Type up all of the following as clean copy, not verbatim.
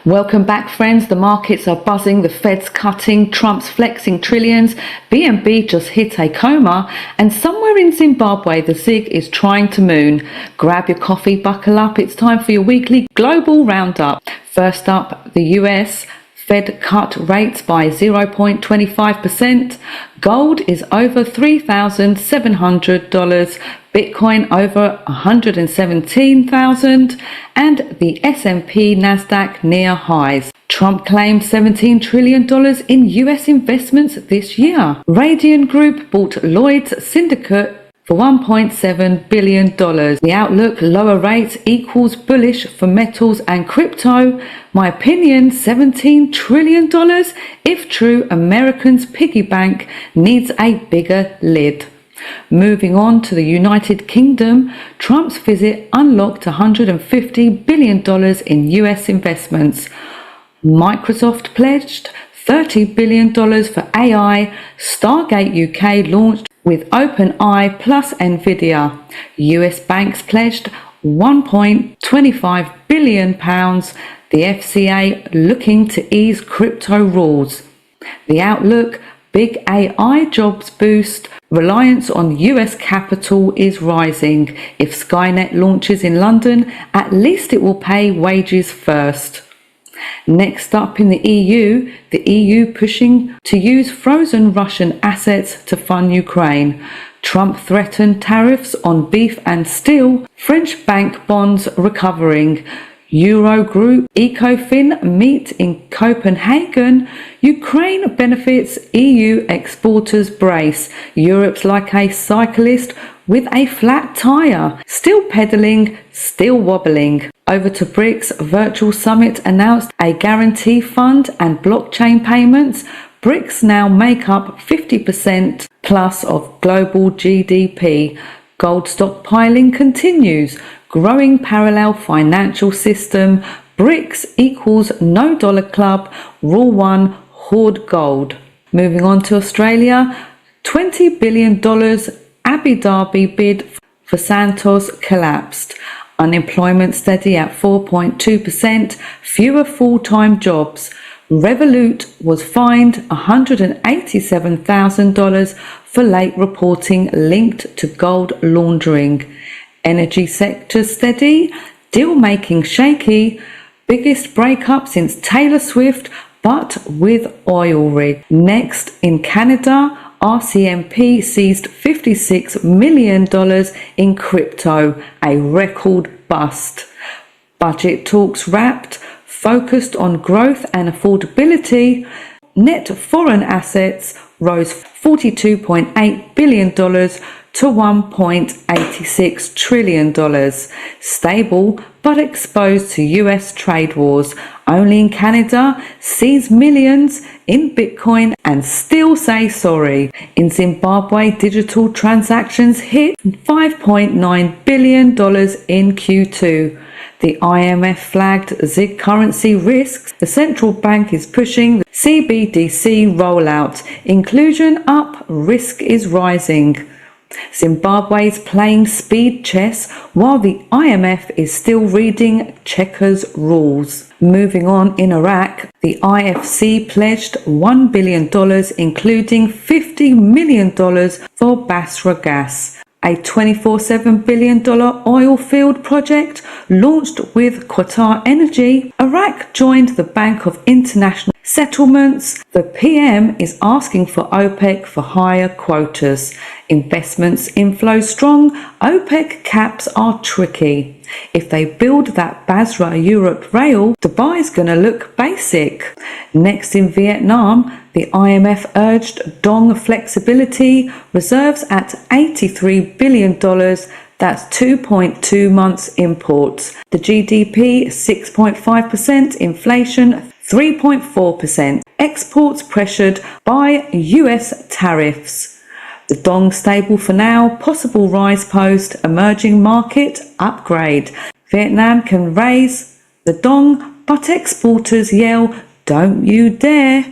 Welcome back, friends. The markets are buzzing, the Fed's cutting, Trump's flexing trillions, BNB just hit a coma, and somewhere in Zimbabwe the ZiG is trying to moon. Grab your coffee, buckle up, it's time for your weekly global roundup. First up, the US. Fed cut rates by 0.25%. Gold is over $3,700. Bitcoin over 117,000. And the S&P Nasdaq near highs. Trump claimed $17 trillion in US investments this year. Radian Group bought Lloyd's Syndicate for $1.7 billion. The outlook: lower rates equals bullish for metals and crypto. My opinion, $17 trillion? If true, Americans' piggy bank needs a bigger lid. Moving on to the United Kingdom, Trump's visit unlocked $150 billion in US investments. Microsoft pledged $30 billion for AI. Stargate UK launched with OpenAI plus Nvidia. US banks pledged £1.25 billion. The FCA looking to ease crypto rules. The outlook: big AI jobs boost. Reliance on US capital is rising. If Skynet launches in London, at least it will pay wages first. Next up, in the EU pushing to use frozen Russian assets to fund Ukraine. Trump threatened tariffs on beef and steel. French bank bonds recovering. Eurogroup Ecofin meet in Copenhagen. Ukraine benefits, EU exporters brace. Europe's like a cyclist with a flat tire. Still pedaling, still wobbling. Over to BRICS. Virtual summit announced a guarantee fund and blockchain payments. BRICS now make up 50% plus of global GDP. Gold stockpiling continues. Growing parallel financial system. BRICS equals no dollar club. Rule 1, hoard gold. Moving on to Australia. $20 billion Abu Dhabi bid for Santos collapsed. Unemployment steady at 4.2%. Fewer full-time jobs. Revolut was fined $187,000 for late reporting linked to gold laundering. Energy sector steady. Deal making shaky. Biggest breakup since Taylor Swift, but with oil rig. Next, in Canada, RCMP seized $56 million in crypto, a record bust. Budget talks wrapped, focused on growth and affordability. Net foreign assets rose $42.8 billion to $1.86 trillion. Stable but exposed to US trade wars. Only in Canada, seize millions in Bitcoin and still say sorry. In Zimbabwe, digital transactions hit $5.9 billion in Q2. The IMF flagged ZiG currency risks. The central bank is pushing the CBDC rollout. Inclusion up, risk is rising. Zimbabwe's playing speed chess while the IMF is still reading checkers rules. Moving on, in Iraq, the IFC pledged $1 billion, including $50 million for Basra gas. A $24.7 billion oil field project launched with Qatar Energy. Iraq joined the Bank of International Settlements. The PM is asking for OPEC for higher quotas. Investments inflow strong. OPEC caps are tricky. If they build that Basra Europe rail, Dubai's gonna look basic. Next, in Vietnam, the IMF urged dong flexibility. Reserves at $83 billion. That's 2.2 months imports. The GDP 6.5%, inflation 3.4%. Exports pressured by US tariffs. The dong stable for now, possible rise post, emerging market upgrade. Vietnam can raise the dong, but exporters yell, don't you dare.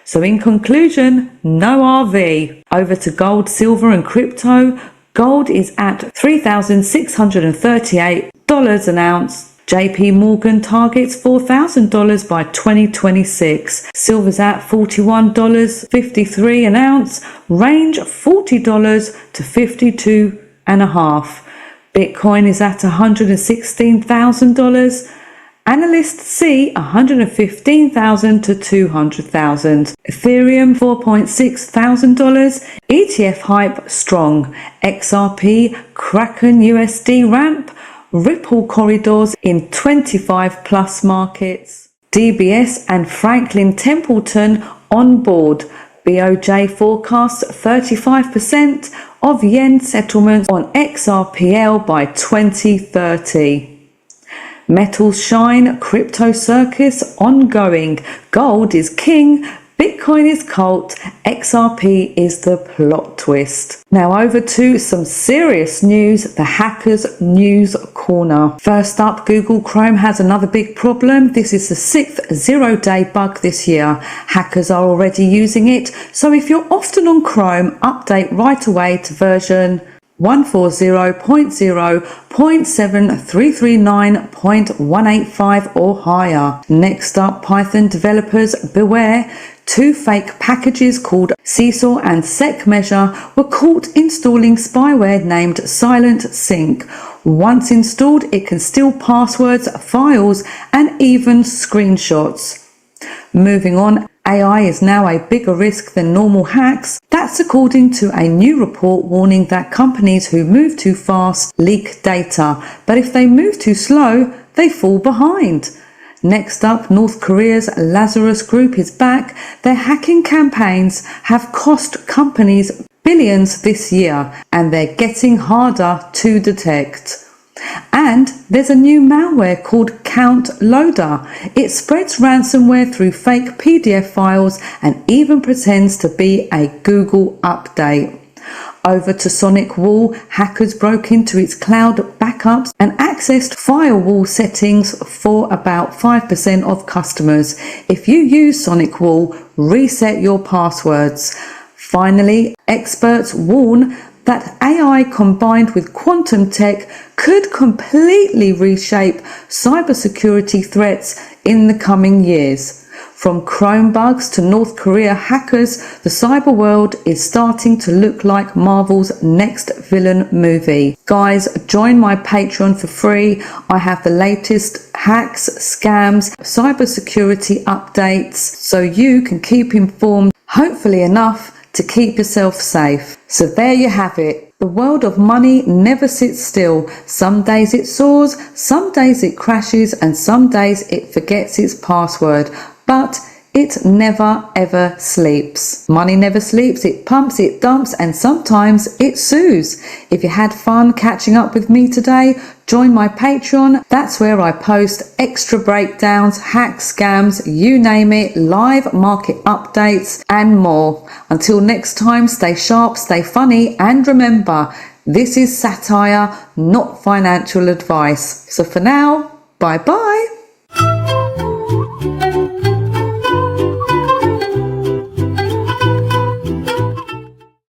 So in conclusion, no RV. Over to gold, silver and crypto. Gold is at $3,638 an ounce. JP Morgan targets $4,000 by 2026. Silver's at $41.53 an ounce, range $40 to $52.5. Bitcoin is at $116,000. Analysts see $115,000 to $200,000. Ethereum $4,600. ETF hype strong. XRP, Kraken USD ramp. Ripple corridors in 25 plus markets. DBS and Franklin Templeton on board. BOJ forecasts 35% of yen settlements on XRPL by 2030. Metals shine, crypto circus ongoing. Gold is king, Bitcoin is cult, XRP is the plot twist. Now over to some serious news, the Hackers News Corner. First up, Google Chrome has another big problem. This is the 6th zero-day bug this year. Hackers are already using it, so if you're often on Chrome, update right away to version 140.0.7339.185 or higher. Next up, Python developers beware. 2 fake packages called Seesaw and SecMeasure were caught installing spyware named Silent Sync. Once installed, it can steal passwords, files, and even screenshots. Moving on, AI is now a bigger risk than normal hacks. That's according to a new report warning that companies who move too fast leak data, but if they move too slow, they fall behind. Next up, North Korea's Lazarus Group is back. Their hacking campaigns have cost companies billions this year, and they're getting harder to detect. And there's a new malware called Count Loader. It spreads ransomware through fake PDF files and even pretends to be a Google update. Over to Sonic Wall, hackers broke into its cloud backups and accessed firewall settings for about 5% of customers. If you use Sonic Wall, reset your passwords. Finally, experts warn that AI combined with quantum tech could completely reshape cybersecurity threats in the coming years. From Chrome bugs to North Korea hackers, the cyber world is starting to look like Marvel's next villain movie. Guys, join my Patreon for free. I have the latest hacks, scams, cybersecurity updates, so you can keep informed, hopefully enough to keep yourself safe. So there you have it. The world of money never sits still. Some days it soars, some days it crashes, and some days it forgets its password. But it never ever sleeps. Money never sleeps. It pumps, it dumps, and sometimes it sues. If you had fun catching up with me today, join my Patreon. That's where I post extra breakdowns, hacks, scams, you name it, live market updates, and more. Until next time, stay sharp, stay funny, and remember, this is satire, not financial advice. So for now, bye bye.